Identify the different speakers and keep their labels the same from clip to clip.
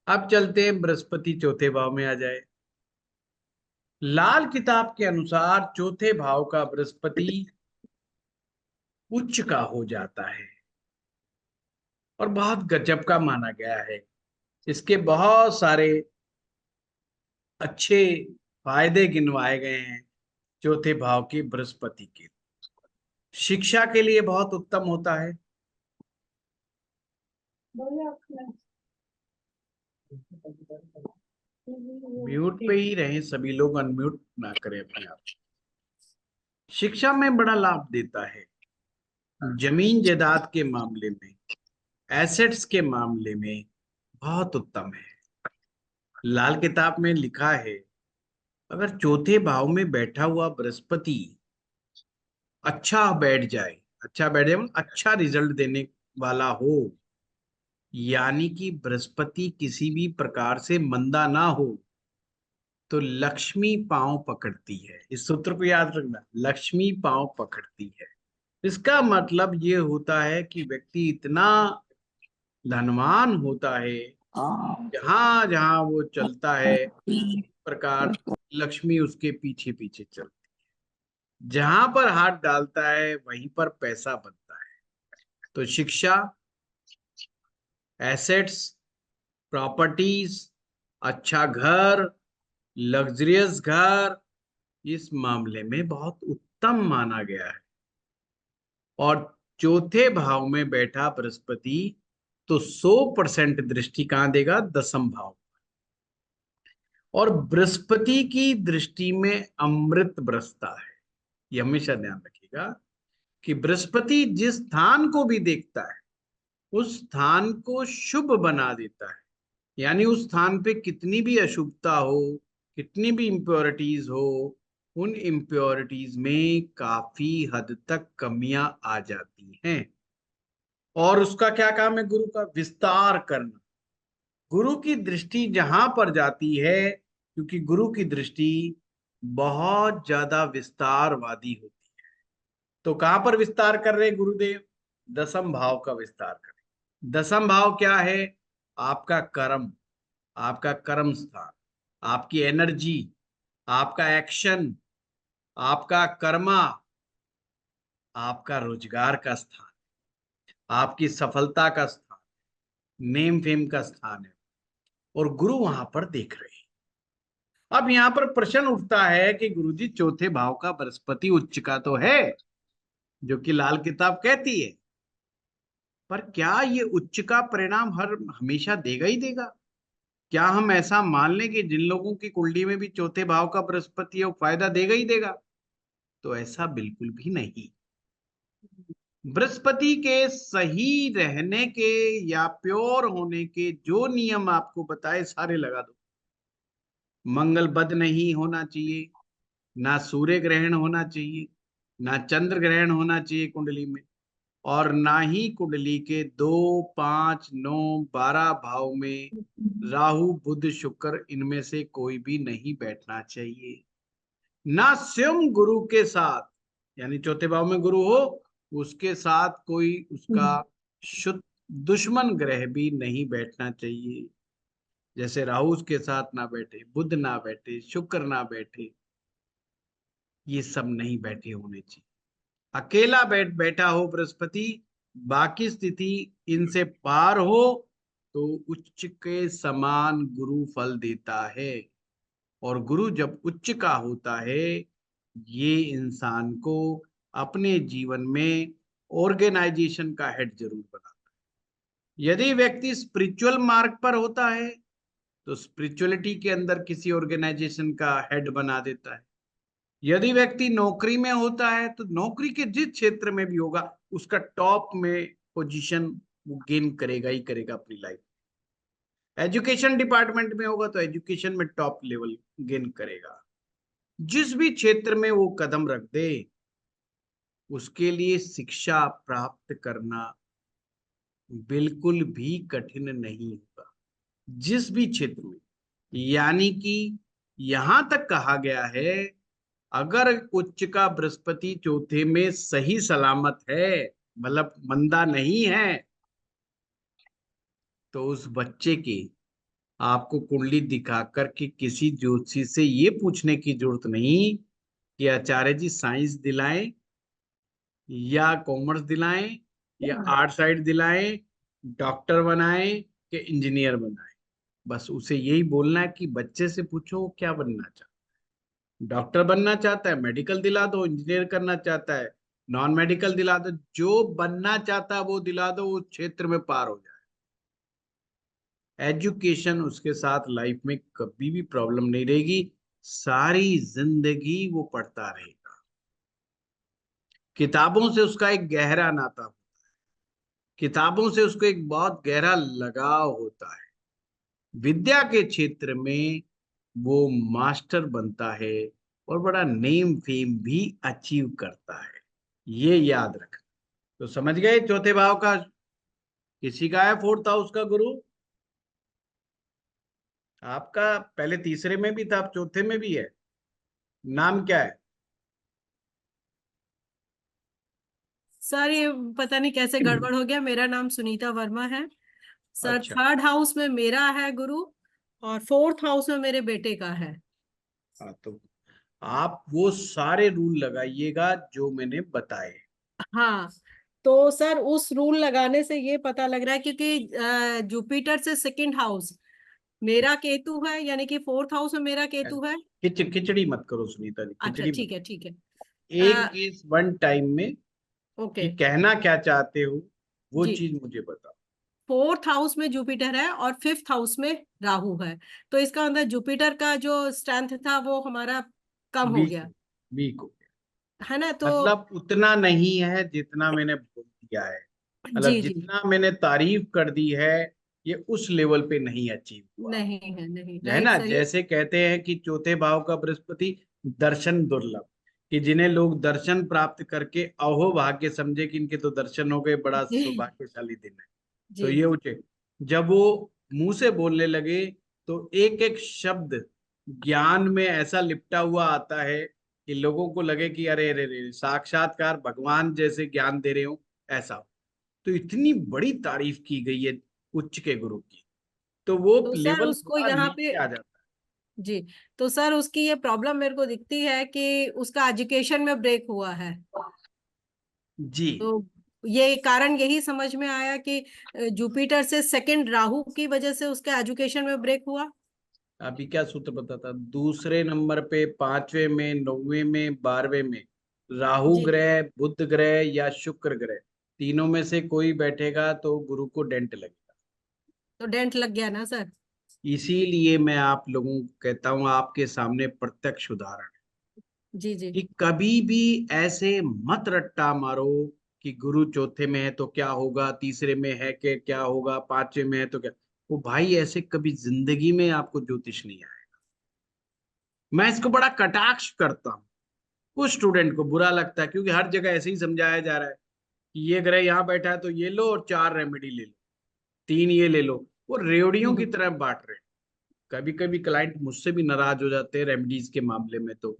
Speaker 1: अब चलते हैं बृहस्पति चौथे भाव में आ जाए। लाल किताब के अनुसार चौथे भाव का बृहस्पति उच्च का हो जाता है और बहुत गजब का माना गया है। इसके बहुत सारे अच्छे फायदे गिनवाए गए हैं। चौथे भाव की बृहस्पति के शिक्षा के लिए बहुत उत्तम होता है। म्यूट पे ही रहें सभी लोग, अनम्यूट ना करें अपने आप। शिक्षा में बड़ा लाभ देता है। जमीन जायदाद के मामले में, एसेट्स के मामले में बहुत उत्तम है। लाल किताब में लिखा है, अगर चौथे भाव में बैठा हुआ बृहस्पति अच्छा बैठ जाए मतलब अच्छा रिजल्ट देने वाला हो, यानी कि बृहस्पति किसी भी प्रकार से मंदा ना हो, तो लक्ष्मी पांव पकड़ती है। इस सूत्र को याद रखना, लक्ष्मी पांव पकड़ती है। इसका मतलब ये होता है कि व्यक्ति इतना धनवान होता है, जहां जहां वो चलता है प्रकार लक्ष्मी उसके पीछे पीछे चलती है। जहां पर हाथ डालता है वहीं पर पैसा बनता है। तो शिक्षा, एसेट्स, प्रॉपर्टीज, अच्छा घर, लग्जरियस घर, इस मामले में बहुत उत्तम माना गया है। और चौथे भाव में बैठा बृहस्पति तो 100% दृष्टि कहां देगा? दसम भाव। और बृहस्पति की दृष्टि में अमृत बरसता है। ये हमेशा ध्यान रखिएगा कि बृहस्पति जिस स्थान को भी देखता है उस स्थान को शुभ बना देता है। यानी उस स्थान पे कितनी भी अशुभता हो, कितनी भी इम्प्योरिटीज हो, उन इम्प्योरिटीज में काफी हद तक कमियां आ जाती हैं। और उसका क्या काम है? गुरु का विस्तार करना। गुरु की दृष्टि जहां पर जाती है, क्योंकि गुरु की दृष्टि बहुत ज्यादा विस्तारवादी होती है, तो कहां पर विस्तार कर रहे गुरुदेव? दसम भाव का विस्तार कर रहे। दसम भाव क्या है? आपका कर्म, आपका कर्म स्थान, आपकी एनर्जी, आपका एक्शन, आपका कर्मा, आपका रोजगार का स्थान, आपकी सफलता का स्थान, नेम फेम का स्थान है। और गुरु वहां पर देख रहे हैं। अब यहां पर प्रश्न उठता है कि गुरुजी चौथे भाव का बृहस्पति उच्च का तो है, जो कि लाल किताब कहती है, पर क्या ये उच्च का परिणाम हर हमेशा देगा ही देगा? क्या हम ऐसा मान लें कि जिन लोगों की कुंडली में भी चौथे भाव का बृहस्पति है वो फायदा देगा ही देगा? तो ऐसा बिल्कुल भी नहीं। बृहस्पति के सही रहने के या प्योर होने के जो नियम आपको बताए सारे लगा दो। मंगल बद नहीं होना चाहिए, ना सूर्य ग्रहण होना चाहिए, ना चंद्र ग्रहण होना चाहिए कुंडली में, और ना ही कुंडली के 2, 5, 9, 12 भाव में राहु बुध शुक्र इनमें से कोई भी नहीं बैठना चाहिए। ना स्वयं गुरु के साथ, यानी चौथे भाव में गुरु हो उसके साथ कोई उसका शुद्ध दुश्मन ग्रह भी नहीं बैठना चाहिए। जैसे राहु के साथ ना बैठे, बुध ना बैठे, शुक्र ना बैठे, ये सब नहीं बैठे होने चाहिए। अकेला बैठा हो बृहस्पति, बाकी स्थिति इनसे पार हो, तो उच्च के समान गुरु फल देता है। और गुरु जब उच्च का होता है, ये इंसान को अपने जीवन में ऑर्गेनाइजेशन का हेड जरूर बनाता है। यदि व्यक्ति स्पिरिचुअल मार्ग पर होता है तो स्पिरिचुअलिटी के अंदर किसी ऑर्गेनाइजेशन का हेड बना देता है। यदि व्यक्ति नौकरी में होता है तो नौकरी के जिस क्षेत्र में भी होगा उसका टॉप में पोजीशन वो गेन करेगा ही करेगा अपनी लाइफ। एजुकेशन डिपार्टमेंट में होगा तो एजुकेशन में टॉप लेवल गेन करेगा। जिस भी क्षेत्र में वो कदम रख दे, उसके लिए शिक्षा प्राप्त करना बिल्कुल भी कठिन नहीं होगा, जिस भी क्षेत्र में। यानी कि यहां तक कहा गया है, अगर उच्च का बृहस्पति चौथे में सही सलामत है, मतलब मंदा नहीं है, तो उस बच्चे के आपको कुंडली दिखा करके किसी ज्योतिषी से ये पूछने की जरूरत नहीं कि आचार्य जी साइंस दिलाएं या कॉमर्स दिलाएं या आर्ट साइड दिलाएं, डॉक्टर बनाएं कि इंजीनियर बनाएं। बस उसे यही बोलना है कि बच्चे से पूछो वो क्या बनना चाहता है। डॉक्टर बनना चाहता है, मेडिकल दिला दो। इंजीनियर करना चाहता है, नॉन मेडिकल दिला दो। जो बनना चाहता है वो दिला दो, उस क्षेत्र में पार हो जाए। एजुकेशन उसके साथ लाइफ में कभी भी प्रॉब्लम नहीं रहेगी, सारी जिंदगी वो पढ़ता रहेगा। किताबों से उसका एक गहरा नाता हो, किताबों से उसको एक बहुत गहरा लगाव होता है। विद्या के क्षेत्र में वो मास्टर बनता है और बड़ा नेम फेम भी अचीव करता है। ये याद रखना। तो समझ गए चौथे भाव का किसी का है फोर्थ हाउस का गुरु? आपका पहले तीसरे में भी था, अब चौथे में भी है। नाम क्या है?
Speaker 2: सर ये पता नहीं कैसे गड़बड़ हो गया, मेरा नाम सुनीता वर्मा है सर।
Speaker 1: अच्छा।
Speaker 2: थर्ड हाउस में मेरा है गुरु, और फोर्थ हाउस में मेरे बेटे का है।
Speaker 1: हाँ, तो आप वो सारे रूल लगाइएगा जो मैंने बताए।
Speaker 2: हाँ, तो सर उस रूल लगाने से ये पता लग रहा है, क्योंकि जुपिटर से सेकंड हाउस मेरा केतु है, यानी कि फोर्थ हाउस में मेरा केतु है।
Speaker 1: खिचड़ी मत करो सुनीता जी,
Speaker 2: अच्छा
Speaker 1: खिचड़ी मत।
Speaker 2: ठीक है, ठीक है।
Speaker 1: एक केस वन टाइम में
Speaker 2: ओके।
Speaker 1: कि कहना क्या चाहते हो वो
Speaker 2: जी,
Speaker 1: चीज मुझे बताओ।
Speaker 2: फोर्थ हाउस में जुपिटर है और फिफ्थ हाउस में राहु है। तो इसका मतलब जुपिटर का जो स्ट्रेंथ था वो हमारा कम हो
Speaker 1: वीक
Speaker 2: गया,
Speaker 1: वीक हो।
Speaker 2: है ना? तो
Speaker 1: मतलब उतना नहीं है जितना मैंने बोल दिया है, मतलब
Speaker 2: जी जी,
Speaker 1: जितना मैंने तारीफ कर दी है, ये उस लेवल पे नहीं अचीव हुआ
Speaker 2: नहीं है, नहीं,
Speaker 1: है
Speaker 2: राइट
Speaker 1: ना।
Speaker 2: सर, ये
Speaker 1: जैसे कहते हैं कि चौथे भाव का बृहस्पति दर्शन दुर्लभ, कि जिन्हें लोग दर्शन प्राप्त करके अहो भाग्य समझे कि इनके तो दर्शन हो गए, बड़ा
Speaker 2: जी
Speaker 1: सौभाग्यशाली दिन है। तो
Speaker 2: जी
Speaker 1: ये उचे जब वो मुंह से बोलने लगे तो एक एक शब्द ज्ञान में ऐसा लिपटा हुआ आता है कि लोगों को लगे कि अरे अरे अरे साक्षात्कार भगवान जैसे ज्ञान दे रहे हो, ऐसा। तो इतनी बड़ी तारीफ की गई है उच्च के गुरु की, तो वो
Speaker 2: तो सर
Speaker 1: लेवल
Speaker 2: उसको
Speaker 1: थोड़ा
Speaker 2: यहाँ पे,
Speaker 1: नीचे आ जाता
Speaker 2: जी, तो सर उसकी ये प्रॉब्लम मेरे को दिखती है कि उसका एजुकेशन में ब्रेक हुआ है।
Speaker 1: है जी।
Speaker 2: तो ये कारण यही समझ में आया कि जुपिटर से सेकंड राहु की वजह से उसका एजुकेशन में ब्रेक हुआ।
Speaker 1: अभी क्या सूत्र बताता, दूसरे नंबर पे, पांचवें में, नौवें में, 12वें में राहु
Speaker 2: जी,
Speaker 1: ग्रह, बुध ग्रह या शुक्र ग्रह, तीनों में से कोई बैठेगा तो गुरु को डेंट लगेगा।
Speaker 2: तो डेंट लग गया ना सर?
Speaker 1: इसीलिए मैं आप लोगों को कहता हूं, आपके सामने प्रत्यक्ष उदाहरण
Speaker 2: जी जी
Speaker 1: कि कभी भी ऐसे मत रट्टा मारो कि गुरु चौथे में है तो क्या होगा, तीसरे में है कि क्या होगा, पांचवें में है तो क्या। वो भाई ऐसे कभी जिंदगी में आपको ज्योतिष नहीं आएगा। मैं इसको बड़ा कटाक्ष करता हूँ। कुछ स्टूडेंट को बुरा लगता है क्योंकि हर जगह ऐसे ही समझाया जा रहा है कि ये ग्रह यहाँ बैठा है तो ये लो और 4 रेमेडी ले लो, 3 ये ले लो। वो रेवड़ियों की तरह बांट रहे हैं। कभी कभी क्लाइंट मुझसे भी नाराज हो जाते हैं रेमेडीज के मामले में। तो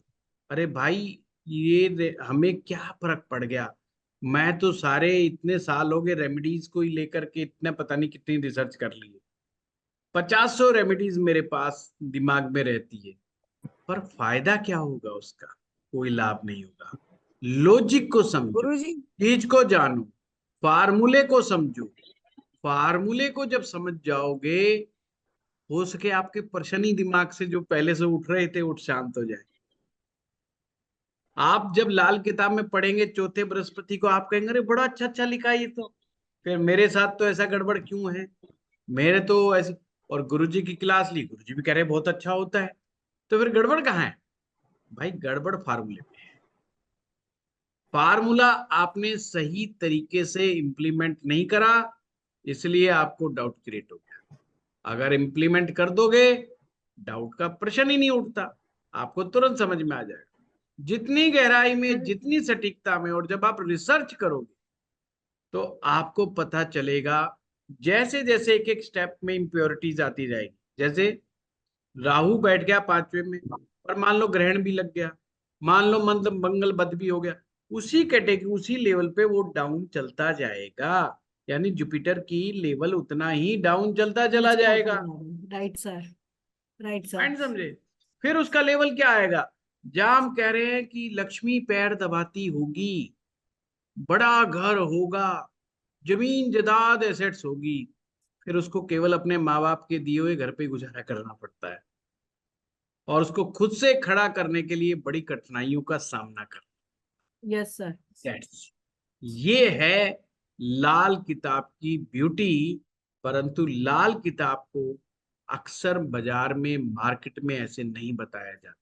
Speaker 1: अरे भाई, हमें क्या फर्क पड़ गया। मैं तो सारे इतने साल हो गए रेमेडीज को ही लेकर के, इतने पता नहीं कितनी रिसर्च कर ली है। 50 रेमेडीज मेरे पास दिमाग में रहती है, पर फायदा क्या होगा उसका? कोई लाभ नहीं होगा। लॉजिक को समझो,
Speaker 2: गुरुजी।
Speaker 1: चीज को जानो, फार्मूले को समझो। फार्मूले को जब समझ जाओगे, हो सके आपके परेशानी दिमाग से जो पहले से उठ रहे थे उठ शांत हो जाए। आप जब लाल किताब में पढ़ेंगे चौथे बृहस्पति को, आप कहेंगे अरे बड़ा अच्छा अच्छा लिखा है ये तो, फिर मेरे साथ तो ऐसा गड़बड़ क्यों है, मेरे तो ऐसे। और गुरुजी की क्लास ली, गुरुजी भी कह रहे बहुत अच्छा होता है, तो फिर गड़बड़ कहाँ है? भाई गड़बड़ फार्मूले में है। फार्मूला आपने सही तरीके से इंप्लीमेंट नहीं करा, इसलिए आपको डाउट क्रिएट हो गया। अगर इंप्लीमेंट कर दोगे, डाउट का प्रश्न ही नहीं उठता, आपको तुरंत समझ में आ जाएगा। जितनी गहराई में, जितनी सटीकता में, और जब आप रिसर्च करोगे तो आपको पता चलेगा। जैसे जैसे एक एक स्टेप में इंप्योरिटीज आती जाएगी, जैसे राहु बैठ गया पांचवें में, और मान लो ग्रहण भी लग गया, मान लो मतलब मंगल बद भी हो गया, उसी कैटेगरी उसी लेवल पे वो डाउन चलता जाएगा। यानी जुपिटर की लेवल उतना ही डाउन चलता चला
Speaker 2: नीचे आता
Speaker 1: जाएगा।
Speaker 2: जा रहा है। Right sir, right sir.
Speaker 1: Point समझे? फिर उसका लेवल क्या आएगा? जहां हम कह रहे हैं कि लक्ष्मी पैर दबाती होगी, बड़ा घर होगा, जमीन जायदाद एसेट्स होगी, फिर उसको केवल अपने माँ बाप के दिए हुए घर पे गुजारा करना पड़ता है, और उसको खुद से खड़ा करने के लिए बड़ी कठिनाइयों का सामना करना।
Speaker 2: Yes sir.
Speaker 1: That's- ये है लाल किताब की ब्यूटी। परंतु लाल किताब को अक्सर बाजार में, मार्केट में ऐसे नहीं बताया जाता।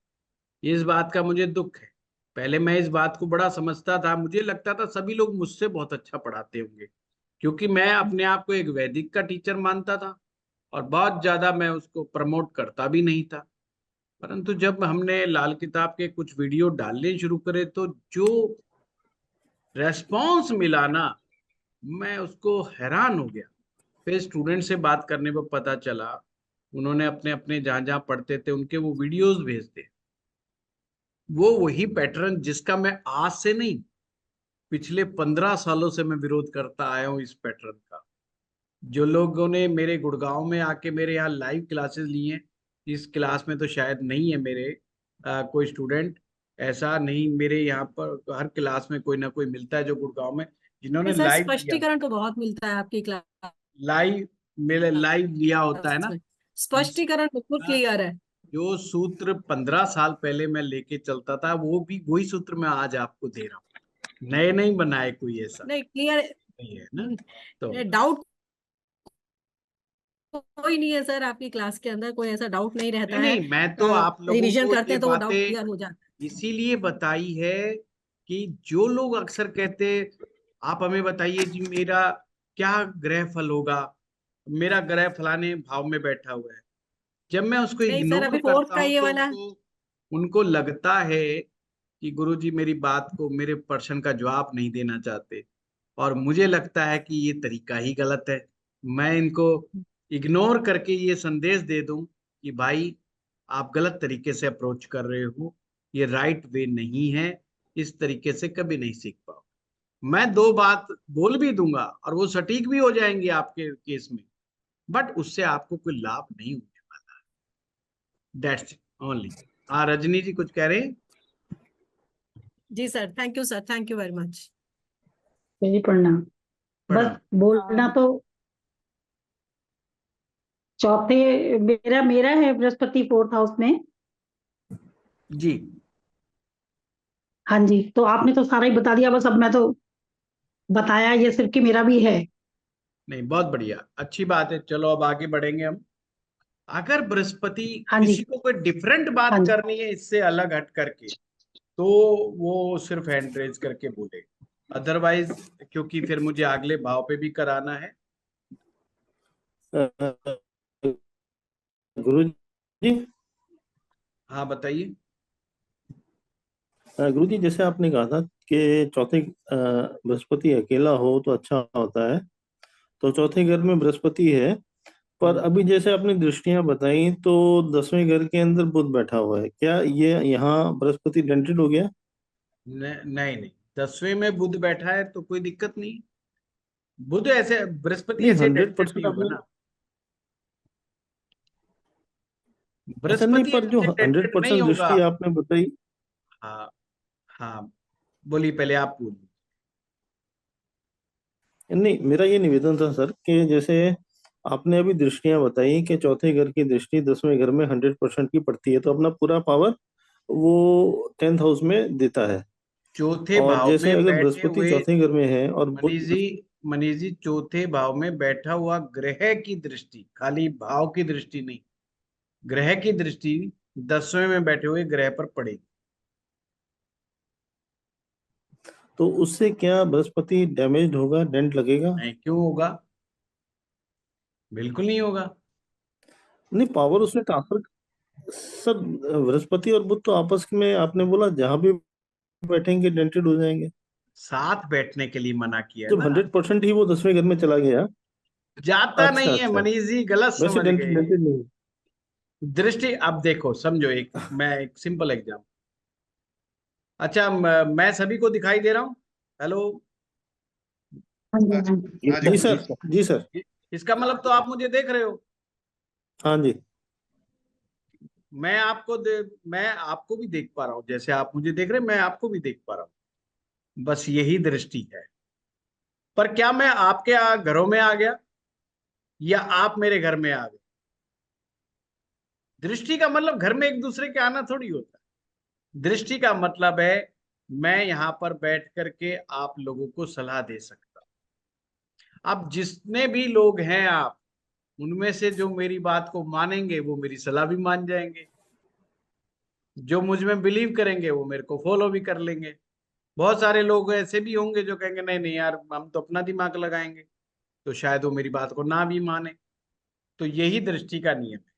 Speaker 1: इस बात का मुझे दुख है। पहले मैं इस बात को बड़ा समझता था, मुझे लगता था सभी लोग मुझसे बहुत अच्छा पढ़ाते होंगे, क्योंकि मैं अपने आप को एक वैदिक का टीचर मानता था और बहुत ज्यादा मैं उसको प्रमोट करता भी नहीं था। परंतु जब हमने लाल किताब के कुछ वीडियो डालने शुरू करे तो जो रेस्पॉन्स मिला ना, मैं उसको हैरान हो गया। फिर स्टूडेंट से बात करने पर पता चला, उन्होंने अपने अपने जहां जहां पढ़ते थे उनके वो वीडियोस भेजते, वो वही पैटर्न जिसका मैं आज से नहीं, पिछले 15 सालों से मैं विरोध करता आया हूं, इस पैटर्न का। जो लोगों ने मेरे गुड़गांव में आके मेरे यहाँ लाइव क्लासेस ली हैं, इस क्लास में तो शायद नहीं है मेरे कोई स्टूडेंट, ऐसा नहीं, मेरे यहाँ पर हर क्लास में कोई ना कोई मिलता है जो गुड़गांव में, जिन्होंने
Speaker 2: नहीं सर,
Speaker 1: लाइव लिया,
Speaker 2: स्पष्टीकरण तो बहुत मिलता है आपकी क्लास
Speaker 1: लाइव मेरे लाइव लिया होता है ना।
Speaker 2: में,
Speaker 1: जिस
Speaker 2: स्पष्टीकरण बिल्कुल क्लियर है।
Speaker 1: जो सूत्र 15 साल पहले मैं लेके चलता था, वो भी वही सूत्र मैं आज आपको दे रहा हूँ, नए नहीं बनाए कोई, ऐसा
Speaker 2: नहीं, क्लियर
Speaker 1: नहीं है ना। तो
Speaker 2: डाउट कोई नहीं है सर, आपकी क्लास के अंदर कोई ऐसा डाउट नहीं
Speaker 1: नहीं
Speaker 2: रहता है।
Speaker 1: नहीं, मैं तो आप लोगों
Speaker 2: रिवीजन
Speaker 1: को
Speaker 2: करते
Speaker 1: ये
Speaker 2: हैं तो वो डाउट
Speaker 1: बातें
Speaker 2: क्लियर हो जाता
Speaker 1: इसीलिए बताई है कि जो लोग अक्सर कहते, आप हमें बताइए जी मेरा क्या ग्रह फल होगा, मेरा ग्रह फलाने भाव में बैठा हुआ है, जब मैं उसको
Speaker 2: है। नहीं सर,
Speaker 1: इग्नोर
Speaker 2: अभी फोर्थ
Speaker 1: करता
Speaker 2: का
Speaker 1: हूं
Speaker 2: ये
Speaker 1: तो
Speaker 2: वाला।
Speaker 1: उनको उनको लगता है कि गुरुजी मेरी बात को, मेरे प्रश्न का जवाब नहीं देना चाहते, और मुझे लगता है कि ये तरीका ही गलत है। मैं इनको इग्नोर करके ये संदेश दे दूं कि भाई आप गलत तरीके से अप्रोच कर रहे हो, ये राइट वे नहीं है, इस तरीके से कभी नहीं सीख पाओ। मैं दो बात बोल भी दूंगा और वो सटीक भी हो जाएंगे आपके केस में, बट उससे आपको कोई लाभ नहीं होने वाला। That's only. हाँ रजनी जी कुछ कह रहे हैं?
Speaker 2: जी sir, thank you sir, thank you very much.
Speaker 3: जी प्रणाम। बस
Speaker 1: प्रणाम।
Speaker 3: बोलना तो चौथे, मेरा मेरा है बृहस्पति फोर्थ हाउस में।
Speaker 1: जी
Speaker 3: हाँ जी, तो आपने तो सारा ही बता दिया, बस अब मैं तो बताया ये सिर्फ कि मेरा भी है।
Speaker 1: नहीं, बहुत बढ़िया, अच्छी बात है। चलो अब आगे बढ़ेंगे हम। अगर बृहस्पति,
Speaker 3: हाँ जी,
Speaker 1: किसी को कोई डिफरेंट
Speaker 3: हाँ
Speaker 1: बात
Speaker 3: जी।
Speaker 1: करनी है इससे अलग हट करके, तो वो सिर्फ हैंड रेज करके बोले, अदरवाइज, क्योंकि फिर मुझे अगले भाव पे भी कराना है।
Speaker 4: गुरु जी,
Speaker 1: हाँ बताइए।
Speaker 4: गुरु जी, जैसे आपने कहा था कि चौथे बृहस्पति अकेला हो तो अच्छा होता है, तो चौथे घर में बृहस्पति है, पर अभी जैसे आपने दृष्टियां बताई तो 10वें घर के अंदर बुध बैठा हुआ है, क्या ये यहाँ बृहस्पति डेंटेड हो गया?
Speaker 1: नहीं नहीं, 10वें में बुध बैठा है तो कोई दिक्कत नहीं। बुध ऐसे, बृहस्पति
Speaker 4: नहीं,
Speaker 1: ऐसे
Speaker 4: हंड्रेड
Speaker 1: डेंटेड नहीं
Speaker 4: परसेंट
Speaker 1: होगा
Speaker 4: आपने
Speaker 1: ना,
Speaker 4: ऐसा नहीं,
Speaker 1: बृहस्पति
Speaker 4: पर जो
Speaker 1: ऐसे
Speaker 4: हंड्रेड
Speaker 1: डेंटेड नहीं
Speaker 4: परसेंट
Speaker 1: होगा।
Speaker 4: दृष्टि आपने बताई।
Speaker 1: हाँ हाँ, बोलिए, पहले आप बोलिए।
Speaker 4: नहीं, मेरा ये निवेदन था सर कि जैसे आपने अभी दृष्टियां बताई कि चौथे घर की दृष्टि 10वें घर में 100% की पड़ती है, तो अपना पूरा पावर वो 10th हाउस में देता है।
Speaker 1: चौथे
Speaker 4: और
Speaker 1: भाव
Speaker 4: जैसे
Speaker 1: में
Speaker 4: अगर
Speaker 1: बैठे
Speaker 4: बृहस्पति
Speaker 1: हुए,
Speaker 4: चौथे घर में है और
Speaker 1: मनीष
Speaker 4: बुध,
Speaker 1: जी, मनीष जी, चौथे भाव में बैठा हुआ ग्रह की दृष्टि, खाली भाव की दृष्टि नहीं, ग्रह की दृष्टि 10वें में बैठे हुए ग्रह पर पड़ेगी।
Speaker 4: तो उससे क्या बृहस्पति डैमेज होगा, डेंट लगेगा?
Speaker 1: नहीं, क्यों होगा? बिल्कुल नहीं होगा।
Speaker 4: नहीं, पावर उसमें ट्रांसफर। सर, बृहस्पति और बुध तो आपस में आपने बोला जहां भी बैठेंगे डेंटेड हो जाएंगे,
Speaker 1: साथ बैठने के लिए मना किया
Speaker 4: जब
Speaker 1: ना।
Speaker 4: 100% ही वो 10वें घर में चला गया।
Speaker 1: जाता
Speaker 4: अच्छा
Speaker 1: नहीं है
Speaker 4: अच्छा,
Speaker 1: मनीष जी, गलत
Speaker 4: वैसे
Speaker 1: समझ
Speaker 4: डेंटेड
Speaker 1: गए।
Speaker 4: डेंटेड नहीं।
Speaker 1: दृष्टि, अब देखो समझो, मैं एक सिंपल एग्जाम, अच्छा मैं सभी को दिखाई दे रहा हूँ? हेलो,
Speaker 3: हाँ जी, हाँ जी।
Speaker 5: हाँ
Speaker 4: जी
Speaker 5: जी।
Speaker 4: सर, जी सर।
Speaker 1: इसका मतलब तो आप मुझे देख रहे हो,
Speaker 4: हाँ जी।
Speaker 1: मैं आपको भी देख पा रहा हूँ, जैसे आप मुझे देख रहे हैं मैं आपको भी देख पा रहा हूँ। बस यही दृष्टि है। पर क्या मैं आपके घरों में आ गया या आप मेरे घर में आ गए? दृष्टि का मतलब घर में एक दूसरे के आना थोड़ी होता है। दृष्टि का मतलब है मैं यहां पर बैठ करके आप लोगों को सलाह दे सकता हूं। अब जितने भी लोग हैं आप उनमें से जो मेरी बात को मानेंगे वो मेरी सलाह भी मान जाएंगे, जो मुझ में बिलीव करेंगे वो मेरे को फॉलो भी कर लेंगे। बहुत सारे लोग ऐसे भी होंगे जो कहेंगे नहीं नहीं यार हम तो अपना दिमाग लगाएंगे, तो शायद वो मेरी बात को ना भी माने। तो यही दृष्टि का नियम है।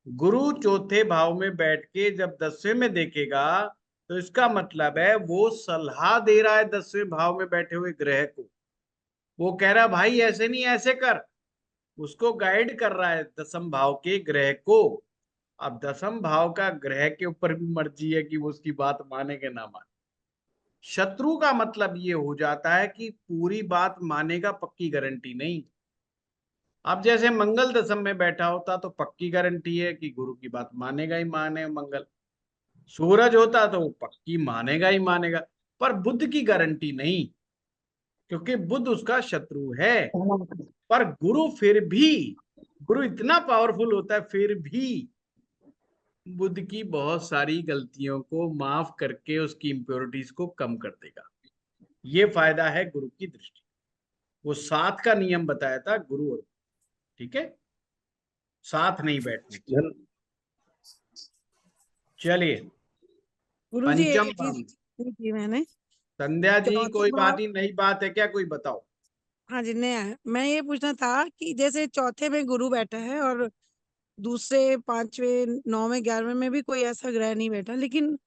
Speaker 1: गुरु चौथे भाव में बैठ के जब 10वें में देखेगा तो इसका मतलब है वो सलाह दे रहा है 10वें भाव में बैठे हुए ग्रह को। वो कह रहा है भाई ऐसे नहीं ऐसे कर, उसको गाइड कर रहा है 10वें भाव के ग्रह को। अब 10वें भाव का ग्रह के ऊपर भी मर्जी है कि वो उसकी बात माने कि ना माने। शत्रु का मतलब ये हो जाता है कि पूरी बात मानेगा, पक्की गारंटी नहीं। अब जैसे मंगल 10वें में बैठा होता तो पक्की गारंटी है कि गुरु की बात मानेगा ही माने मंगल। सूरज होता तो वो पक्की मानेगा ही मानेगा। पर बुध की गारंटी नहीं, क्योंकि बुध उसका शत्रु है। पर गुरु फिर भी, गुरु इतना पावरफुल होता है फिर भी बुध की बहुत सारी गलतियों को माफ करके उसकी इंप्योरिटीज को कम कर देगा। ये फायदा है गुरु की दृष्टि। वो साथ का नियम बताया था गुरु और, ठीक है, साथ नहीं बैठने की।
Speaker 4: धन-
Speaker 1: चलिए
Speaker 6: गुरु जी
Speaker 1: पंचम
Speaker 6: एक
Speaker 1: भाव
Speaker 6: चीज
Speaker 1: में।
Speaker 6: पूछनी थी मैंने।
Speaker 1: संध्या जी
Speaker 6: चौथे
Speaker 1: कोई बात
Speaker 6: भाव,
Speaker 1: ही नई बात है क्या, कोई बताओ।
Speaker 6: हाँ जी नया है। मैं ये पूछना था कि जैसे चौथे में गुरु बैठा है और दूसरे 5वें 9वें 11वें में भी कोई ऐसा ग्रह नहीं बैठा, लेकिन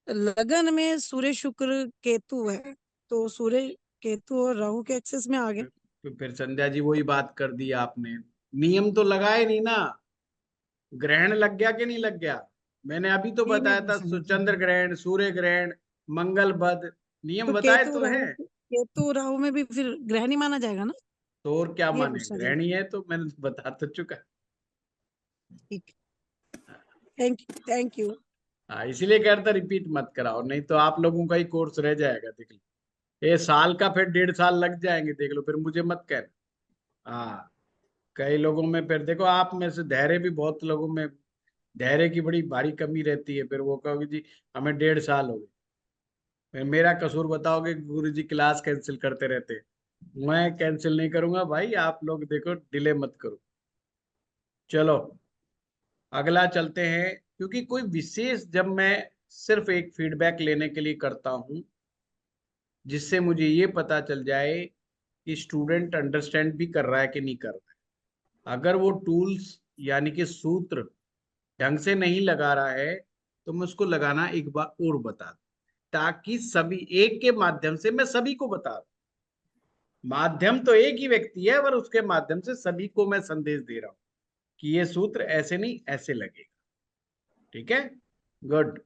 Speaker 6: लगन में सूर्य शुक्र केतु है, तो सूर्य केतु और राहु के एक्सेस में आ गए।
Speaker 1: तो फिर संध्या जी वही बात कर दी आपने, नियम तो लगाए नहीं ना। ग्रहण लग गया कि नहीं लग गया? मैंने अभी तो
Speaker 6: ये मैं
Speaker 1: बताया था,
Speaker 6: पूछना
Speaker 1: चंद्र
Speaker 6: थी।
Speaker 1: ग्रहण, सूर्य ग्रहण, मंगल बद, नियम
Speaker 6: तो
Speaker 1: बताए तो हैं।
Speaker 6: केतु राहु में भी फिर ग्रह नहीं माना जाएगा ना?
Speaker 1: तो और क्या
Speaker 6: ये
Speaker 1: माने,
Speaker 6: पूछना था।
Speaker 1: ग्रहण ही है तो मैंने तो बता तो चुका।
Speaker 6: ठीक, थैंक यू।
Speaker 1: हाँ इसीलिए कह रहा था रिपीट मत कराओ, नहीं तो आप लोगों का ही कोर्स रह जाएगा। देख लो ये साल का फिर 1.5 साल लग जाएंगे, देख लो, फिर मुझे मत कहना। हाँ कई लोगों में फिर देखो, आप में से धैर्य भी बहुत लोगों में, धैर्य की बड़ी भारी कमी रहती है। फिर वो कहोगे जी हमें 1.5 साल हो गए, फिर मेरा कसूर बताओगे गुरु जी क्लास कैंसिल करते रहते। मैं कैंसिल नहीं करूंगा भाई, आप लोग देखो डिले मत करो। चलो अगला चलते हैं, क्योंकि कोई विशेष जब मैं सिर्फ एक फीडबैक लेने के लिए करता हूं जिससे मुझे ये पता चल जाए कि स्टूडेंट अंडरस्टैंड भी कर रहा है कि नहीं कर रहा है। अगर वो टूल्स यानी कि सूत्र ढंग से नहीं लगा रहा है तो मैं उसको लगाना एक बार और बता दूं, ताकि सभी एक के माध्यम से मैं सभी को बता दूं। माध्यम तो एक ही व्यक्ति है पर उसके माध्यम से सभी को मैं संदेश दे रहा हूं कि ये सूत्र ऐसे नहीं ऐसे लगेगा। ठीक है, गुड।